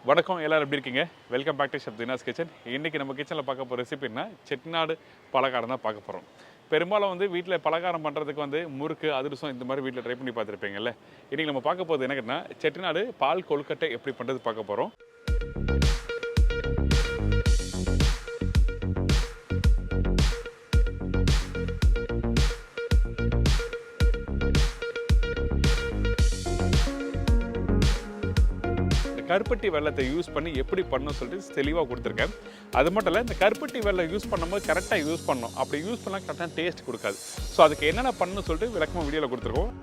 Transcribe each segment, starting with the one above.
வணக்கம், எல்லாரும் எப்படி இருக்கீங்க? Welcome back to chef Dina's kitchen. இன்றைக்கி நம்ம கிச்சனில் பார்க்க போகிற ரெசிபின்னா செட்டிநாடு பலகாரம் தான் பார்க்க போகிறோம். பெரும்பாலும் வீட்டில் பலகாரம் பண்ணுறதுக்கு முறுக்கு, அதிரசம் இந்த மாதிரி வீட்டில் ட்ரை பண்ணி பார்த்துருப்பீங்கல்ல. இன்றைக்கி நம்ம பார்க்க போகிறது என்னன்னா செட்டிநாடு பால் கொழுக்கட்டை எப்படி பண்ணுறது பார்க்க போகிறோம். கருப்பட்டி வெல்லத்தை யூஸ் பண்ணி எப்படி பண்ணணும்னு சொல்லிட்டு தெளிவாக கொடுத்துருக்கேன். அது மட்டும் இல்லை, இந்த கருப்பட்டி வெல்லம் யூஸ் பண்ணும்போது கரெக்டாக யூஸ் பண்ணணும். அப்படி யூஸ் பண்ணால் கரெக்டாக டேஸ்ட் கொடுக்காது. ஸோ அதுக்கு என்னென்ன பண்ணணும்னு சொல்லிட்டு விளக்கமாக வீடியோவில் கொடுத்துருக்கோம்.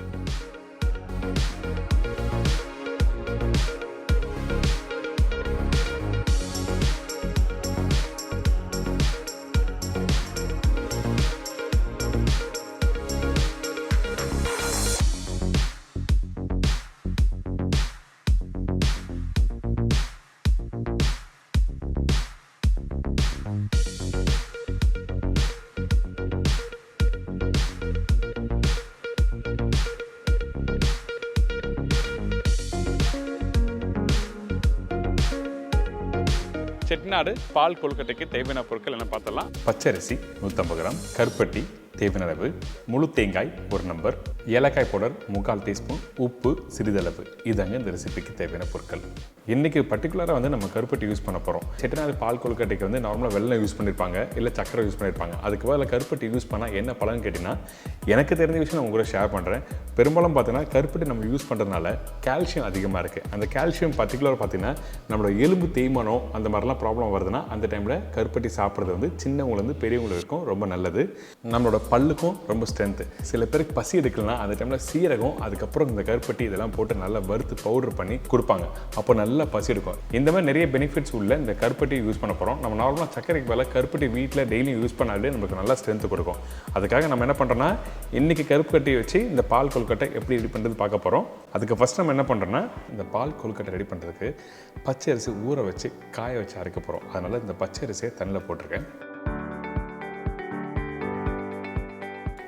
செட்டிநாடு பால் கொழுக்கட்டைக்கு தேவையான பொருட்கள் என்ன பார்த்தலாம். பச்சரிசி 150 கிராம், கருப்பட்டி தேவையான அளவு, முழு தேங்காய் 1 நம்பர், ஏலக்காய் பவுடர் 3/4 டீஸ்பூன், உப்பு சிறிதளவு. இதாங்க இந்த ரெசிபிக்கு தேவையான பொருட்கள். இன்றைக்கி பர்டிகுலராக நம்ம கருப்பட்டி யூஸ் பண்ண போகிறோம். செட்டிநாடு பால் கொழுக்கட்டைக்கு நார்மலாக வெல்லம் யூஸ் பண்ணியிருப்பாங்க, இல்லை சக்கரை யூஸ் பண்ணியிருப்பாங்க. அதுக்கு பதில் கருப்பட்டி யூஸ் பண்ணால் என்ன பலன்னு கேட்டிங்கன்னா, எனக்கு தெரிஞ்ச விஷயம் நான் உங்களை ஷேர் பண்ணுறேன். பெரும்பாலும் பார்த்தீங்கன்னா கருப்பட்டி நம்ம யூஸ் பண்ணுறதுனால கால்சியம் அதிகமாக இருக்குது. அந்த கால்சியம் பர்டிகுலராக பார்த்தீங்கன்னா நம்மளோட எலும்பு தேய்மானம் அந்த மாதிரிலாம் ப்ராப்ளம் வருதுன்னா அந்த டைமில் கருப்பட்டி சாப்பிட்றது சின்னவங்கலேருந்து பெரியவங்களுக்கு இருக்கும் ரொம்ப நல்லது. நம்மளோட பல்லுக்கும் ரொம்ப ஸ்ட்ரென்த்து. சில பேருக்கு பசி எடுக்கலன்னா அந்த டைமில் சீரகம், அதுக்கப்புறம் இந்த கருப்பட்டி இதெல்லாம் போட்டு நல்லா வறுத்து பவுடர் பண்ணி கொடுப்பாங்க. அப்போ நல்லா பசி எடுக்கும். இந்த மாதிரி நிறைய பெனிஃபிட்ஸ் உள்ள இந்த கருப்பட்டி யூஸ் பண்ண போகிறோம். நம்ம நார்மலாக சக்கரைக்கு பதிலாக கருப்பட்டி வீட்டில் டெய்லியும் யூஸ் பண்ணாலே நமக்கு நல்லா ஸ்ட்ரென்த்து கொடுக்கும். அதுக்காக நம்ம என்ன பண்ணுறோன்னா, இன்றைக்கி கருப்பட்டியை வச்சு இந்த பால் கொழுக்கட்டை எப்படி ரெடி பண்ணுறது பார்க்க போகிறோம். அதுக்கு ஃபஸ்ட் நம்ம என்ன பண்ணுறோன்னா, இந்த பால் கொழுக்கட்டை ரெடி பண்ணுறதுக்கு பச்சை அரிசி ஊற வச்சு காய வச்சு அரைக்க போகிறோம். அதனால் இந்த பச்சை அரிசியை தண்ணியில் போட்டிருக்கேன்.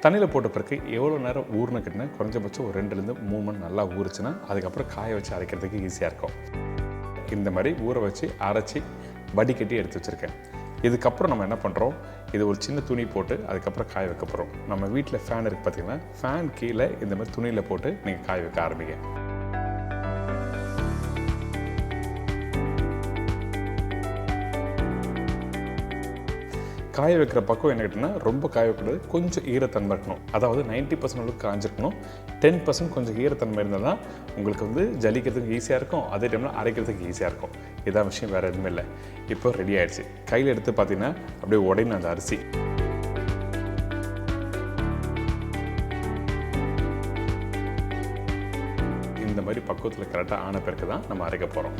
தண்ணியில் போட்ட பிறகு எவ்வளோ நேரம் ஊறின கிட்டனா குறைஞ்சபட்சம் ஒரு 2 to 3 மணி நல்லா ஊறுச்சுன்னா அதுக்கப்புறம் காய வச்சு அரைக்கிறதுக்கு ஈஸியாக இருக்கும். இந்த மாதிரி ஊற வச்சு அரைச்சி வடிகட்டி எடுத்து வச்சுருக்கேன். இதுக்கப்புறம் நம்ம என்ன பண்ணுறோம், இது ஒரு சின்ன துணி போட்டு அதுக்கப்புறம் காய வைக்க போகிறோம். நம்ம வீட்டில் ஃபேன் இருக்குது பார்த்திங்கன்னா, ஃபேன் கீழே இந்த மாதிரி துணியில் போட்டு நீங்கள் காய வைக்க ஆரம்பிங்க. காய வைக்கிற பக்கம் என்ன கேட்டிங்கன்னா, ரொம்ப காய வைக்கூடாது, கொஞ்சம் ஈரத்தன்மை இருக்கணும். அதாவது 90% அளவுக்கு காய்ஞ்சிருக்கணும். 10% கொஞ்சம் ஈரத்தன்மை இருந்தால் தான் உங்களுக்கு ஜலிக்கிறதுக்கு ஈஸியாக இருக்கும், அதே டைமில் அரைக்கிறதுக்கு ஈஸியாக இருக்கும். இதான் விஷயம், வேறு எதுவுமே இல்லை. இப்போ ரெடி ஆகிடுச்சு. கையில் எடுத்து பார்த்தீங்கன்னா அப்படியே உடையணும் அந்த அரிசி. இந்த மாதிரி பக்குவத்தில் கரெக்டாக ஆன பிறகு தான் நம்ம அரைக்க போகிறோம்.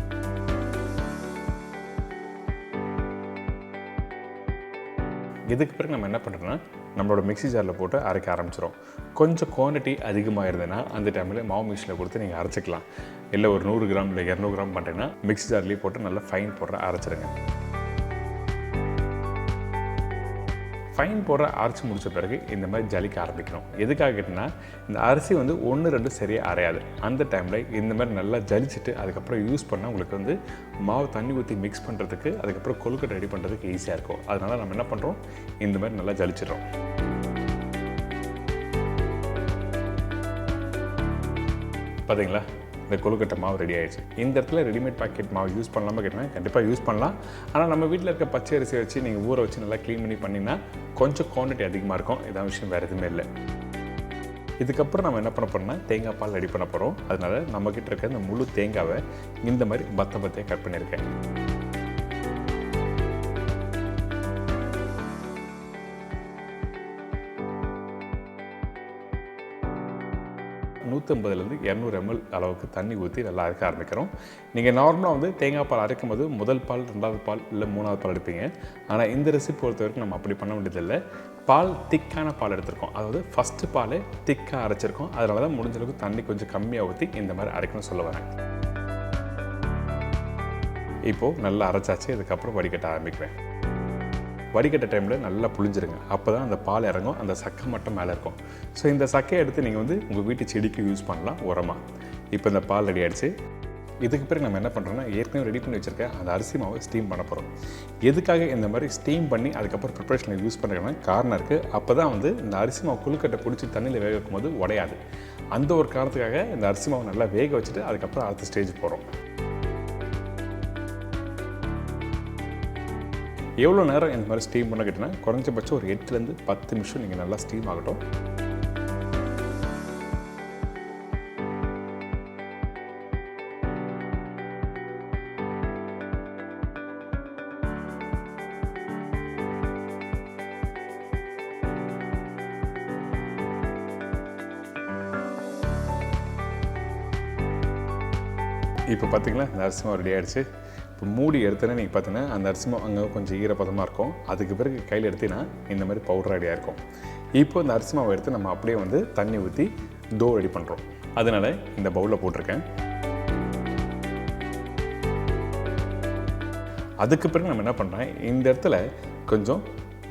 இதுக்கு பிறகு நம்ம என்ன பண்ணுறோன்னா, நம்மளோட மிக்ஸி ஜாரில் போட்டு அரைக்க ஆரம்பிச்சிடும். கொஞ்சம் குவான்டிட்டி அதிகமாக இருந்ததுன்னா அந்த டைமில் மாவு மிஷினில் கொடுத்து நீங்கள் அரைச்சிக்கலாம். இல்லை ஒரு 100 கிராம் இல்லை 200 கிராம் பண்ணுறீங்கன்னா மிக்ஸி ஜார்லேயே போட்டு நல்லா ஃபைன் போடுற அரைச்சிடுங்க. ஃபைன் போடுற அரைச்சி முடித்த பிறகு இந்த மாதிரி ஜலிக்க ஆரம்பிக்கணும். எதுக்காக கேட்டிங்கன்னா, இந்த அரிசி 1-2 சரியாக அரையாது. அந்த டைமில் இந்த மாதிரி நல்லா ஜலிச்சுட்டு அதுக்கப்புறம் யூஸ் பண்ணால் உங்களுக்கு மாவு தண்ணி ஊற்றி மிக்ஸ் பண்ணுறதுக்கு, அதுக்கப்புறம் கொழுக்கட்டை ரெடி பண்ணுறதுக்கு ஈஸியாக இருக்கும். அதனால் நம்ம என்ன பண்ணுறோம், இந்த மாதிரி நல்லா ஜலிச்சிடுறோம். பார்த்தீங்களா, இந்த கொழுக்கட்டை மாவு ரெடி ஆகிடுச்சு. இந்த இடத்துல ரெடிமேட் பாக்கெட் மாவு யூஸ் பண்ணலாமா கேட்டிங்கன்னா கண்டிப்பாக யூஸ் பண்ணலாம். ஆனால் நம்ம வீட்டில் இருக்க பச்சை அரிசியை வச்சு நீங்கள் ஊற வச்சு நல்லா க்ளீன் பண்ணி பண்ணிங்கன்னா கொஞ்சம் குவான்டிட்டி அதிகமாக இருக்கும். இதான் விஷயம், வேறு எதுவுமே இல்லை. இதுக்கப்புறம் நம்ம என்ன பண்ண போகிறோம்னா, தேங்காய் பால் ரெடி பண்ண போகிறோம். அதனால் நம்மக்கிட்ட இருக்க இந்த முழு தேங்காவை இந்த மாதிரி பத்தையாக கட் பண்ணியிருக்கேன். 150-200 ml அளவுக்கு தண்ணி ஊற்றி நல்லா அரைக்க ஆரம்பிக்கிறோம். நீங்கள் நார்மலாக தேங்காய் பால் அரைக்கும் போது முதல் பால், 2வது பால் இல்லை 3வது பால் எடுப்பீங்க. ஆனால் இந்த ரெசிபி பொறுத்த வரைக்கும் நம்ம அப்படி பண்ண வேண்டியதில்லை. பால் திக்கான பால் எடுத்திருக்கோம். அதாவது ஃபஸ்ட்டு பால் திக்காக அரைச்சிருக்கோம். அதனால தான் முடிஞ்ச அளவுக்கு தண்ணி கொஞ்சம் கம்மியாக ஊற்றி இந்த மாதிரி அரைக்கணும்னு சொல்ல வரேன். இப்போது நல்லா அரைச்சாச்சு. இதுக்கப்புறம் வடிகட்ட ஆரம்பிக்குவேன். வடிகட்ட டைமில் நல்லா புளிஞ்சிருங்க. அப்போ தான் அந்த பால் இறங்கும், அந்த சக்கை மட்டும் மேலே இருக்கும். ஸோ இந்த சக்கையை எடுத்து நீங்கள் உங்கள் வீட்டு செடிக்கு யூஸ் பண்ணலாம் உரமாக. இப்போ இந்த பால் ரெடி ஆகிடுச்சு. இதுக்கு பிறகு நம்ம என்ன பண்ணுறோம்னா ஏற்கனவே ரெடி பண்ணி வச்சுருக்க அந்த அரிசி மாவை ஸ்டீம் பண்ண போகிறோம். எதுக்காக இந்த மாதிரி ஸ்டீம் பண்ணி அதுக்கப்புறம் ப்ரிப்பரேஷனில் யூஸ் பண்ணுறதுனா காரணம் இருக்குது. அப்போ தான் வந்து இந்த அரிசி மாவு கொழுக்கட்டை பிடிச்சி தண்ணியில் வேக வைக்கும்போது உடையாது. அந்த ஒரு காரணத்துக்காக இந்த அரிசி மாவை நல்லா வேக வச்சுட்டு அதுக்கப்புறம் அடுத்த ஸ்டேஜ் போகிறோம். எவ்வளோ நேரம் இந்த மாதிரி ஸ்டீம் பண்ண கேட்டிங்கன்னா குறைஞ்சபட்சம் ஒரு 8லேருந்து 10 நிமிஷம் நீங்கள் நல்லா ஸ்டீம் ஆகட்டும். இப்போ பார்த்தீங்களா இந்த அரிசி மாவு ரெடி ஆகிடுச்சு. இப்போ மூடி எடுத்தோன்னே நீங்கள் பார்த்தீங்கன்னா அந்த அரிசி மாவு அங்கே கொஞ்சம் ஈரப்பதமாக இருக்கும். அதுக்கு பிறகு கையில் எடுத்தீங்கன்னா இந்த மாதிரி பவுடர் ரெடியாக இருக்கும். இப்போ இந்த அரிசி மாவை எடுத்து நம்ம அப்படியே வந்து தண்ணி ஊற்றி டோ ரெடி பண்ணுறோம். அதனால் இந்த பவுலில் போட்டிருக்கேன். அதுக்கு பிறகு நம்ம என்ன பண்ணுறோம், இந்த இடத்துல கொஞ்சம்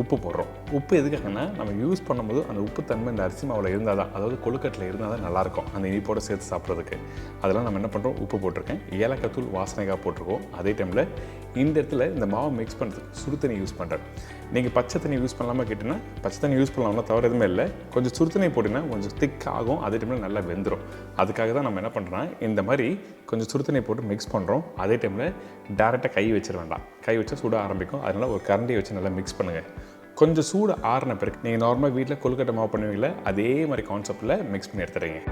உப்பு போடுறோம். உப்பு எதுக்காகனா நம்ம யூஸ் பண்ணும்போது அந்த உப்பு தன்மை இந்த அரிசி மாவில் இருந்தால் தான், அதாவது கொழுக்கட்டில் இருந்தால் தான் நல்லாயிருக்கும் அந்த இனிப்போடு சேர்த்து சாப்பிட்றதுக்கு. அதெல்லாம் நம்ம என்ன பண்ணுறோம், உப்பு போட்டிருக்கேன், ஏலக்காய் தூள் வாசனைக்காக போட்டிருக்கோம். அதே டைமில் இந்த இடத்துல இந்த மாவை மிக்ஸ் பண்ணுறதுக்கு சுடு தண்ணி யூஸ் பண்ணுறேன். நீங்கள் பச்சை தண்ணி யூஸ் பண்ணலாமா கேட்டிங்கன்னா பச்சை தண்ணி யூஸ் பண்ணலாம்னா தவிர எதுவுமே இல்லை. கொஞ்சம் சுடு தண்ணி போட்டிங்கன்னா கொஞ்சம் திக் ஆகும், அதே டைமில் நல்லா வெந்துடும். அதுக்காக தான் நம்ம என்ன பண்ணுறோம், இந்த மாதிரி கொஞ்சம் சுடு தண்ணி போட்டு மிக்ஸ் பண்ணுறோம். அதே டைமில் டேரெக்டாக கை வச்சிட வேண்டாம், கை வச்சா சூட ஆரம்பிக்கும். அதனால் ஒரு கரண்டியை வச்சு நல்லா மிக்ஸ் பண்ணுங்கள். கொஞ்சம் சூடு ஆறின பிறகு நீங்கள் நார்மலாக வீட்டில் கொழுக்கட்டை மாவு பண்ணுவீங்களே அதே மாதிரி கான்செப்டில் மிக்ஸ் பண்ணி எடுத்துடுங்க.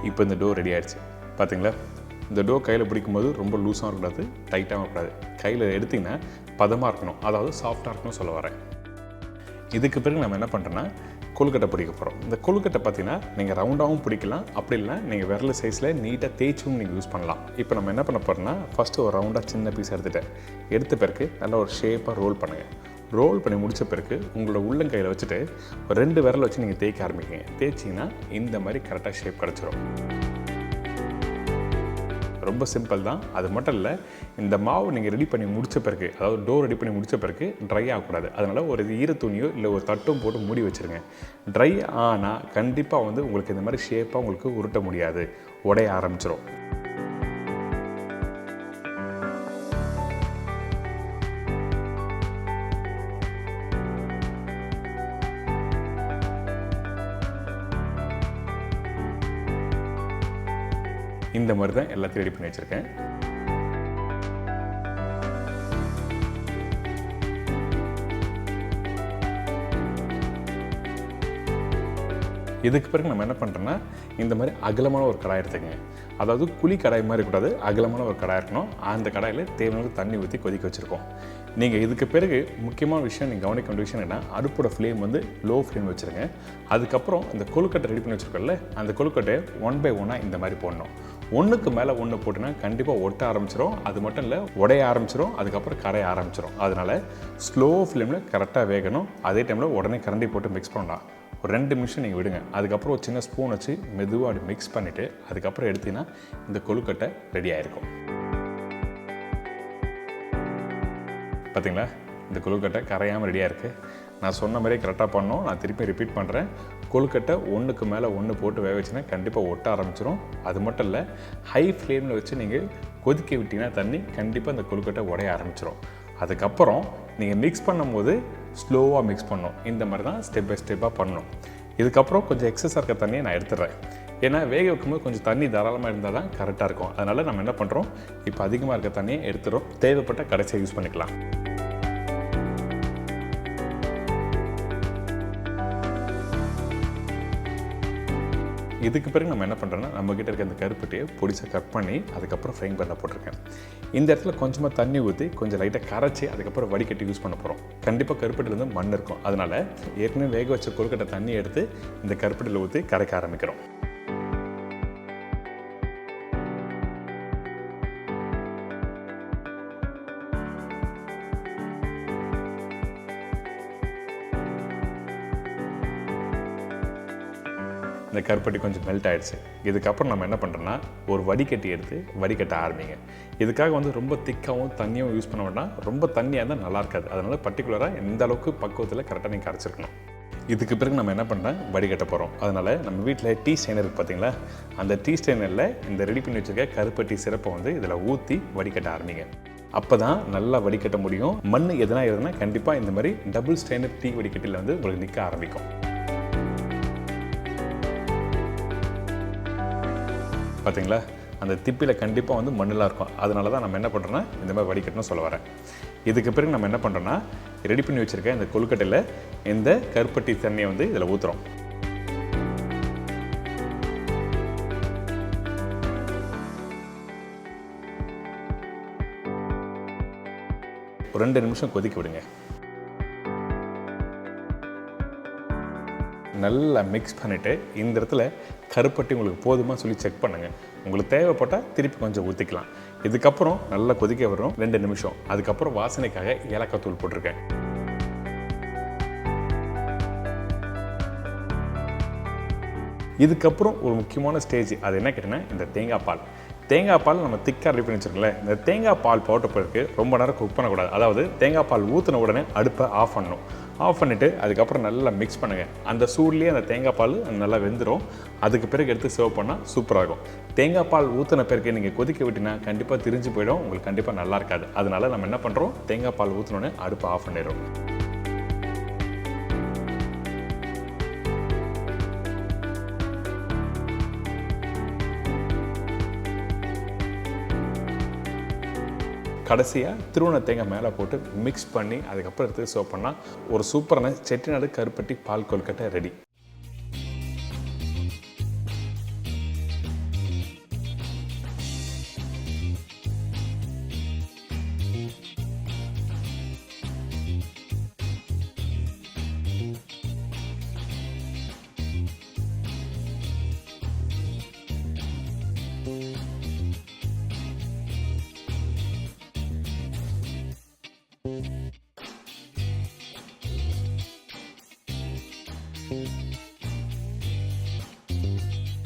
இப்போ இந்த டோ ரெடி ஆகிடுச்சு பார்த்தீங்களா. இந்த டோ கையில் பிடிக்கும்போது ரொம்ப லூஸாக இருக்கக்கூடாது, டைட்டாகவும் இருக்கக்கூடாது. கையில் எடுத்திங்கன்னா பதமாக இருக்கணும், அதாவது சாஃப்டாக இருக்கணும் சொல்ல வரேன். இதுக்கு பிறகு நம்ம என்ன பண்ணுறோன்னா கொழுக்கட்டை பிடிக்க போகிறோம். இந்த கொழுக்கட்டை பார்த்தீங்கன்னா நீங்கள் ரவுண்டாகவும் பிடிக்கலாம், அப்படி இல்லைனா நீங்கள் விரல் சைஸில் நீட்டாக தேய்ச்சும் நீங்கள் யூஸ் பண்ணலாம். இப்போ நம்ம என்ன பண்ண போகிறோம்னா ஃபஸ்ட்டு ஒரு ரவுண்டாக சின்ன பீஸ் எடுத்த பிறகு நல்லா ஒரு ஷேப்பாக ரோல் பண்ணுங்கள். ரோல் பண்ணி முடித்த பிறகு உங்களோட உள்ளங்கையில் வச்சுட்டு ஒரு 2 விரல் வச்சு நீங்கள் தேய்க்க ஆரம்பிக்கிங்க. தேய்ச்சிங்கன்னா இந்த மாதிரி கரெக்டாக ஷேப் கிடச்சிரும். ரொம்ப சிம்பிள் தான். அது மட்டும் இல்லை, இந்த மாவு நீங்கள் ரெடி பண்ணி முடித்த பிறகு, அதாவது டோ ரெடி பண்ணி முடித்த பிறகு ட்ரை ஆகக்கூடாது. அதனால் ஒரு ஈர துணியோ இல்லை ஒரு தட்டும் போட்டு மூடி வச்சுருங்க. ட்ரை ஆனால் கண்டிப்பாக வந்து உங்களுக்கு இந்த மாதிரி ஷேப்பாக உங்களுக்கு உருட்ட முடியாது, உடைய ஆரம்பிச்சிடும். இந்த மாதிரி தான் எல்லாத்தையும் ரெடி பண்ணி வச்சுருக்கேன். இதுக்கு பிறகு நம்ம என்ன பண்ணுறோன்னா இந்த மாதிரி அகலமான ஒரு கடாய் எடுத்துக்கங்க. அதாவது குழி கடாய் மாதிரி இருக்கக்கூடாது, அகலமான ஒரு கடாய் இருக்கணும். அந்த கடாயில் தேவையான தண்ணி ஊற்றி கொதிக்க வச்சுருக்கோம். நீங்கள் இதுக்கு பிறகு முக்கியமான விஷயம் நீங்கள் கவனிக்க வேண்டிய விஷயம் என்னென்னா அடுப்போட ஃப்ளேம் வந்து லோ ஃப்ளேம் வச்சுருங்க. அதுக்கப்புறம் இந்த கொழுக்கட்டை ரெடி பண்ணி வச்சுருக்கோம்ல, அந்த கொழுக்கட்டையை 1 by 1 இந்த மாதிரி போடணும். ஒன்றுக்கு மேலே ஒன்று போட்டுனா கண்டிப்பாக ஒட்ட ஆரம்பிச்சிடும். அது மட்டும் இல்லை, உடைய ஆரம்பிச்சிடும், அதுக்கப்புறம் கரைய ஆரம்பிச்சிடும். அதனால் ஸ்லோ ஃப்ளேமில் கரெக்டாக வேகணும். அதே டைமில் உடனே கரண்டி போட்டு மிக்ஸ் பண்ணலாம். ஒரு 2 நிமிஷம் நீங்கள் விடுங்க. அதுக்கப்புறம் ஒரு சின்ன ஸ்பூன் வச்சு மெதுவாக அப்படி மிக்ஸ் பண்ணிவிட்டு அதுக்கப்புறம் எடுத்தீங்கன்னா இந்த கொழுக்கட்டை ரெடி ஆகிருக்கும். பார்த்தீங்களா, இந்த கொழுக்கட்டை கரையாமல் ரெடியாக இருக்குது. நான் சொன்ன மாதிரியே கரெக்டாக பண்ணோம். நான் திருப்பி ரிப்பீட் பண்ணுறேன். கொழுக்கட்டை ஒன்றுக்கு மேலே ஒன்று போட்டு வேக வச்சுன்னா கண்டிப்பாக ஒட்ட ஆரம்பிச்சிடும். அது மட்டும் இல்லை, ஹை ஃப்ளேமில் வச்சு நீங்கள் கொதிக்க விட்டிங்கன்னா தண்ணி கண்டிப்பாக இந்த கொழுக்கட்டை உடைய ஆரம்பிச்சிடும். அதுக்கப்புறம் நீங்கள் மிக்ஸ் பண்ணும்போது ஸ்லோவாக மிக்ஸ் பண்ணணும். இந்த மாதிரி தான் ஸ்டெப் பை ஸ்டெப்பாக பண்ணணும். இதுக்கப்புறம் கொஞ்சம் எக்ஸஸாக இருக்க தண்ணியை நான் எடுத்துடுறேன். ஏன்னா வேக வைக்கும்போது கொஞ்சம் தண்ணி தாராளமாக இருந்தால் தான் கரெக்டாக இருக்கும். அதனால் நம்ம என்ன பண்ணுறோம், இப்போ அதிகமாக இருக்க தண்ணியை எடுத்துகிறோம். தேவைப்பட்ட கடைசியாக யூஸ் பண்ணிக்கலாம். இதுக்கு பிறகு நம்ம என்ன பண்ணுறோன்னா நம்மக்கிட்ட இருக்க இந்த கருப்பட்டியை பொடிசாக கட் பண்ணி அதுக்கப்புறம் ஃப்ரைங் பேனில் போட்டிருக்கேன். இந்த இடத்துல கொஞ்சமாக தண்ணி ஊற்றி கொஞ்சம் லைட்டாக கரைச்சி அதுக்கப்புறம் வடிகட்டி யூஸ் பண்ண போகிறோம். கண்டிப்பாக கருப்பட்டிலேருந்து மண் இருக்கும். அதனால் ஏற்கனவே வேக வச்ச கொழுக்கட்டை தண்ணி எடுத்து இந்த கருப்பட்டியில் ஊற்றி கரைக்க ஆரம்பிக்கிறோம். இந்த கருப்பட்டி கொஞ்சம் மெல்ட் ஆகிடுச்சு. இதுக்கப்புறம் நம்ம என்ன பண்ணுறோன்னா ஒரு வடிகட்டி எடுத்து வடிகட்ட ஆரம்பிங்க. இதுக்காக வந்து ரொம்ப திக்காகவும் தண்ணியும் யூஸ் பண்ண வேண்டாம். ரொம்ப தண்ணியாக இருந்தால் நல்லா இருக்காது. அதனால் பர்டிகுலராக எந்த அளவுக்கு பக்குவத்தில் கரெக்டாக நீங்கள் கரைச்சிருக்கணும். இதுக்கு பிறகு நம்ம என்ன பண்ணுறோம், வடிகட்ட போகிறோம். அதனால் நம்ம வீட்டில் டீ ஸ்ட்ரெயினர் இருக்குது பார்த்தீங்களா, அந்த டீ ஸ்ட்ரெயினரில் இந்த ரெடி பண்ணி வச்சுருக்க கருப்பட்டி சிறப்பை வந்து இதில் ஊற்றி வடிகட்ட ஆரம்பிங்க. அப்போ தான் நல்லா வடிகட்ட முடியும். மண் எதுனா எதுனா கண்டிப்பாக இந்த மாதிரி டபுள் ஸ்ட்ரெயினர் டீ வடிகட்டியில் வந்து உங்களுக்கு நிற்க ஆரம்பிக்கும். பார்த்தீங்களா, அந்த திப்பியில் கண்டிப்பாக வந்து மண்ணெலாம் இருக்கும். அதனால தான் நம்ம என்ன பண்ணுறோன்னா இந்த மாதிரி வடிகட்டணும் சொல்ல வரேன். இதுக்கு பிறகு நம்ம என்ன பண்ணுறோன்னா ரெடி பண்ணி வச்சுருக்க இந்த கொழுக்கட்டையில் இந்த கருப்பட்டி தண்ணியை வந்து இதில் ஊற்றுறோம். ஒரு 2 நிமிஷம் கொதிக்க விடுங்க. நல்லா மிக்ஸ் பண்ணிவிட்டு இந்த இடத்துல கருப்பட்டி உங்களுக்கு போதுமா சொல்லி செக் பண்ணுங்கள். உங்களுக்கு தேவைப்பட்டால் திருப்பி கொஞ்சம் ஊற்றிக்கலாம். இதுக்கப்புறம் நல்லா கொதிக்க வரும் 2 நிமிஷம். அதுக்கப்புறம் வாசனைக்காக ஏலக்காய் தூள் போட்டிருக்கேன். இதுக்கப்புறம் ஒரு முக்கியமான ஸ்டேஜ், அது என்ன கேட்டிங்கன்னா இந்த தேங்காய் பால். தேங்காய் பால் நம்ம திக்காக ரெடி பண்ணி வச்சுருக்கோம்ல, இந்த தேங்காய் பால் பவுடர் பிறகு ரொம்ப நேரம் குக் பண்ணக்கூடாது. அதாவது தேங்காய் பால் ஊற்றின உடனே அடுப்பை ஆஃப் பண்ணணும். ஆஃப் பண்ணிவிட்டு அதுக்கப்புறம் நல்லா மிக்ஸ் பண்ணுங்கள். அந்த சூட்லேயே அந்த தேங்காய் பால் நல்லா வெந்துடும். அதுக்கு பிறகு எடுத்து சர்வ் பண்ணால் சூப்பராக இருக்கும். தேங்காய் பால் ஊற்றின பிறகு நீங்கள் கொதிக்க விட்டினா கண்டிப்பாக திரிஞ்சு போயிடும், உங்களுக்கு கண்டிப்பாக நல்லா இருக்காது. அதனால நம்ம என்ன பண்ணுறோம், தேங்காய் பால் ஊற்றினோடனே அடுப்பை ஆஃப் பண்ணிடுறோம். கடைசியாக திருவண்ண தேங்காய் மேலே போட்டு மிக்ஸ் பண்ணி அதுக்கப்புறம் எடுத்து சர்வ் பண்ணால் ஒரு சூப்பரான செட்டிநாடு கருப்பட்டி பால் கொழுக்கட்டை ரெடி.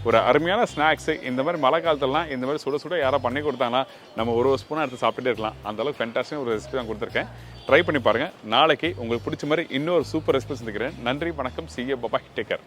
ஒரு அருமையான ஸ்நாக்ஸு. இந்த மாதிரி மழை காலத்துலலாம் இந்த மாதிரி சுட சுட யாராவது பண்ணி கொடுத்தாங்கன்னா நம்ம ஒரு ஸ்பூனாக எடுத்து சாப்பிட்டுட்டே இருக்கலாம். அந்தளவுக்கு ஃபென்டாஸ்டிக் ஒரு ரெசிபி தான் கொடுத்துருக்கேன். ட்ரை பண்ணி பாருங்கள். நாளைக்கு உங்களுக்கு பிடிச்ச மாதிரி இன்னொரு சூப்பர் ரெசிபி சந்திக்கிறேன். நன்றி, வணக்கம், see you, bye bye, take care.